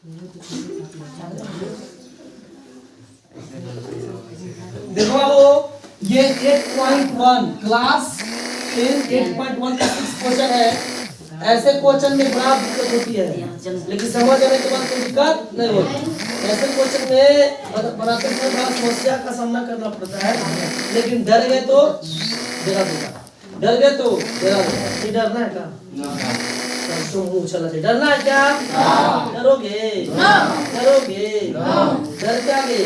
देखो बाबू ये 8.1 क्लास 10 8.1 का क्वेश्चन है। ऐसे क्वेश्चन में बड़ा दिक्कत होती है, लेकिन समझ आने के बाद कोई दिक्कत नहीं होती। ऐसे क्वेश्चन में बनाते समय बड़ा समस्या का सामना करना पड़ता है, लेकिन डर गए तो डरा देगा, डर गए तो डरा देगा। ये डरना है क्या? चला से डरना है क्या? डरोगे? डरोगे? डर क्या गे?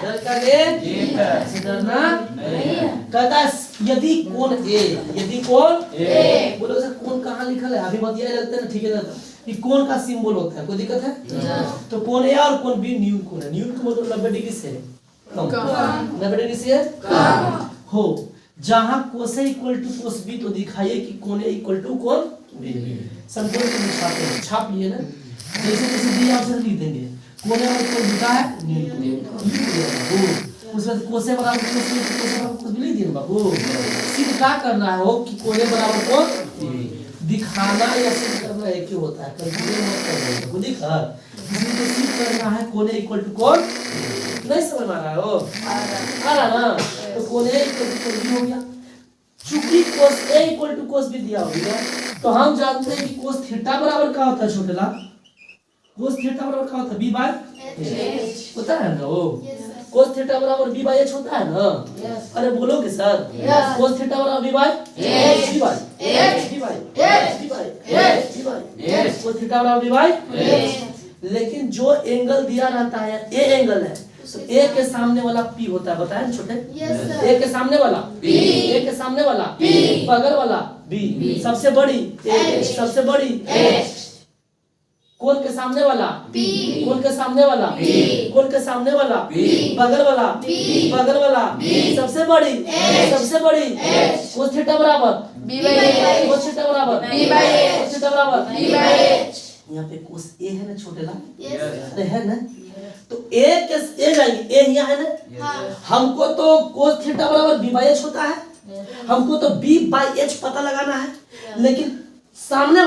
डर क्या गे? डरना कहता है यदि कोण ए, यदि कोण ए, बोलो सर कोण कहाँ लिखा है? अभी मत ये लगता है ना, ठीक है ना, कि कोण का सिंबल होता है, कोई दिक्कत है? तो कोण ए और कोण बी न्यून कोण है। न्यून का मतलब 90 डिग्री से कम, 90 डिग्री से कम हो। जहां कोस ए इक्वल टू कोस बी तो दिखाइए कि कोण ए इक्वल टू कोण बी। समकोण को छापते हैं, छाप लिए ना, जैसे जैसे दी आप से लिख देंगे। कोण ए इक्वल होता है उसमें कोस ए बराबर कोस बी, कोस ए बराबर कोस बी लिख दिए बाबू। सिर्फ क्या करना है हो कि कोण ए बराबर कोण दिखाना या सिद्ध करना एक ही होता है, कंफ्यूजन मत करना। को दिखा इसलिए सिद्ध करना है कोण ए इक्वल टू कोण। नहीं समझ में आ रहा है? हो आ रहा ना? तो कोण ए इक्वल टू कोण बी हो गया। चूंकि कोस ए इक्वल टू कोस बी दिया हो गया, तो हम जानते हैं कि कोस थीटा बराबर क्या होता है छोटे ला? कोस थीटा बराबर क्या होता है? बी बाय एच होता है ना? वो कोस थीटा बराबर बी बाय एच होता है ना? अरे बोलोगे सर? कोस थीटा बराबर B by H, B by H, B by H, B by H, B by H. Cos theta बराबर बी बाय एच। लेकिन जो एंगल दिया रहता है ए एंगल है, तो ए के सामने वाला पी होता है, बताएं छोटे? ए के सामने वाला पी, ए के सामने वाला पी, बगल वाला बी, सबसे बड़ी एच, सबसे बड़ी एच। कोण के सामने वाला पी, कोण के सामने वाला पी, कोण के सामने वाला पी, बगल वाला पी, बगल वाला पी, सबसे बड़ी एच, सबसे बड़ी एच। कोस थीटा बराबर B by H, cos theta बराबर B by H, cos theta बराबर बी बाय एच। यहाँ पे कोस ए है ना छोटे ला? अरे है ना? तो ए के ए जाएंगे, ए यहाँ है ना? हमको तो कोस थीटा बराबर बी बाय एच होता है, हमको तो बी बाय एच पता लगाना है, लेकिन सामने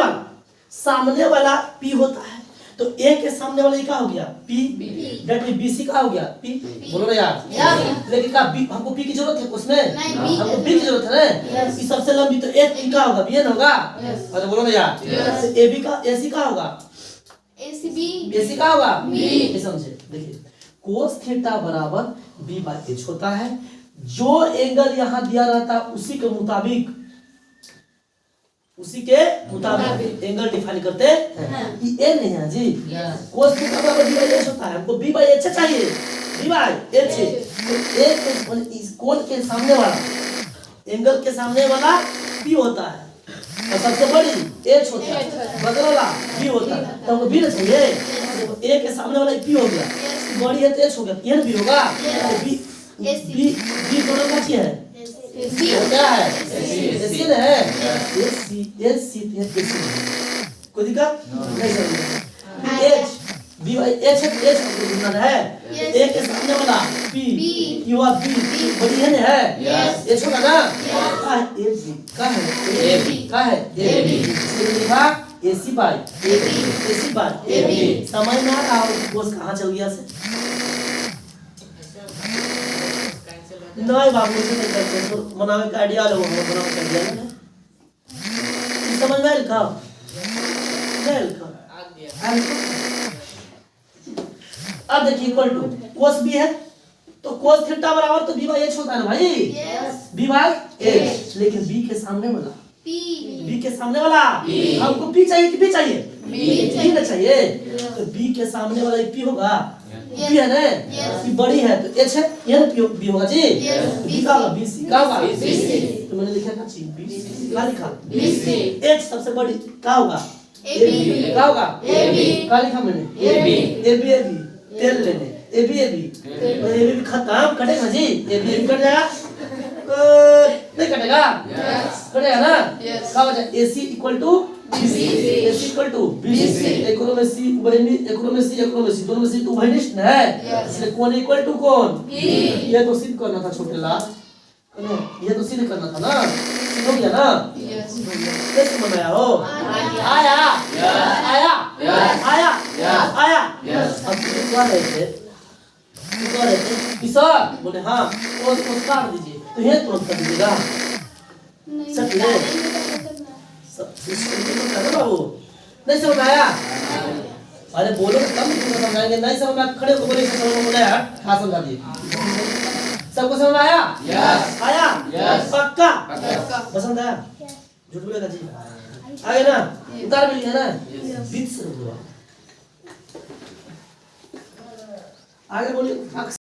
वाला पी होता है। तो ए के सामने वाला क्या हो गया? पी, दैट मीन बीसी का हो गया पी। बोलो ना यार, लेकिन का बी हमको पी की जरूरत है उसमें? हमको बी की जरूरत है ना? कि सबसे लंबी तो ए पी का होगा, बी है ना होगा? अरे बोलो ना यार, ए बी का एसी का होगा? एसी का होगा बी। ये समझे? देखिए कोस थीटा बराबर बी बाय एच होता है। जो एंगल यहाँ दिया रहता है उसी के मुताबिक एंगल डिफाइन करते हैं। ये नहीं है जी, कोस थीटा बराबर बी बाय एच होता है, हमको बी बाय एच चाहिए, बी बाय एच। तो एक इस कोण के सामने वाला एंगल के सामने वाला पी होता है और सबसे बड़ी एच होता है, बगल वाला बी होता है। तो हमको बी ना चाहिए, तो ए के सामने वाला पी हो गया, बड़ी है तो एच हो गया, ये बी होगा। तो बी बी बी दोनों का क्या है? क्या है? एसी है, एसी एसी एसी। कोई दिक्कत नहीं समझ? एच बी बाय एच है, एच हमको ढूंढना है। ए के सामने वाला पी, यू आर बी, बड़ी है ना? है एच होगा ना? का है ए बी, का है ए बी, का है ए बी। इसलिए लिखा AC by A B, AC by A B. समझ में आ रहा है कोस कहाँ चल गया से? नहीं बाबू से नहीं करते, तो बनावे का आइडिया लो, बनावे का आइडिया ना समझ में लिखा नहीं लिखा। अब देखिए इक्वल टू कोस बी है, तो कोस थीटा बराबर तो बी बाय एच होता है ना भाई? B by H. लेकिन बी के सामने वाला बी के सामने वाला हमको पी चाहिए कि बी चाहिए? बी ना चाहिए, तो बी के सामने वाला पी होगा, पी है ना? पी बड़ी है तो एच है, ये ना बी होगा जी। बी का होगा बीसी, का होगा बीसी। तो मैंने लिखा था जी बीसी, क्या लिखा? बीसी। एच सबसे बड़ी का होगा? एबी, का होगा? एबी। क्या लिखा मैंने? एबी, एबी एबी तेल लेने, एबी एबी, तो एबी भी खत्म कटेगा जी, एबी एबी कट जाएगा, नहीं कटेगा? कटेगा ना? क्या हो जाए? AC equal to BC, AC equal to BC। इकोनॉमिसी इकोनॉमिसी दोनों में से टू भाइनिस्ट है, इसलिए कोण इक्वल टू कोण। ये तो सिद्ध करना था छोटे ला, ये तो सिद्ध करना था ना, हो गया ना? कैसे बनाया हो? आया आया आया आया। अब तुम कह रहे थे कि सर बोले हाँ और उसको काट दीजिए तो ये तुरंत कर दीजिएगा सच में बाबू नहीं समझ आया। अरे बोलो तब तुमको समझाएंगे नहीं समझ में खड़े होकर बोले समझ में बोला यार हाँ समझा दिए सबको समझ में आया। आया पक्का पसंद आया झूठ बोलेगा जी आगे ना उतार मिल गया ना बीच से आगे बोलिए।